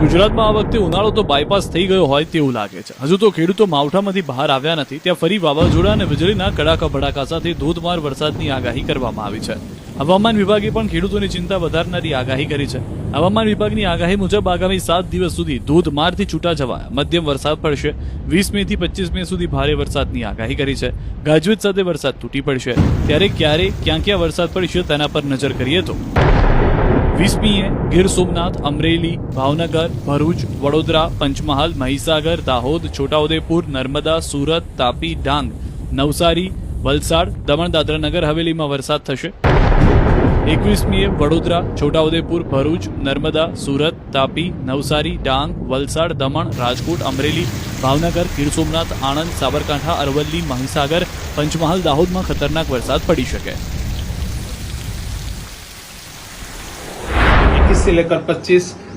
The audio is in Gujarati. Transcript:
ગુજરાતમાં આ વખતે ઉનાળો તો બાયપાસ થઈ ગયો હોય તેવું લાગે છે. હજુ તો ખેડૂતો માવઠામાંથી બહાર આવ્યા નથી ત્યાં ફરી વાવાઝોડા અને વીજળીના કડાકા ભડાકા સાથે ધોધમાર વરસાદની આગાહી કરવામાં આવી છે. હવામાન વિભાગે પણ ખેડૂતોની ચિંતા વધારનારી આગાહી કરી છે. હવામાન વિભાગની આગાહી મુજબ આગામી 7 દિવસ સુધી ધોધમારથી છૂટાછવાયા મધ્યમ વરસાદ પડશે. 20 મે થી 25 મે સુધી ભારે વરસાદની આગાહી કરી છે. ગાજવીજ સાથે વરસાદ તૂટી પડશે. ત્યારે ક્યાં ક્યાં વરસાદ પડશે તેના પર નજર કરીએ તો 20મીએ ગીર સોમનાથ, અમરેલી, ભાવનગર, ભરૂચ, વડોદરા, પંચમહાલ, મહીસાગર, દાહોદ, છોટાઉદેપુર, નર્મદા, સુરત, તાપી, ડાંગ, નવસારી, વલસાડ, દમણ, દાદરા નગર હવેલીમાં વરસાદ થશે. 21મીએ વડોદરા, છોટાઉદેપુર, ભરૂચ, નર્મદા, સુરત, તાપી, નવસારી, ડાંગ, વલસાડ, દમણ, રાજકોટ, અમરેલી, ભાવનગર, ગીર સોમનાથ, આણંદ, સાબરકાંઠા, અરવલ્લી, મહીસાગર, પંચમહાલ, દાહોદમાં ખતરનાક વરસાદ પડી શકે. 21 से लेकर 25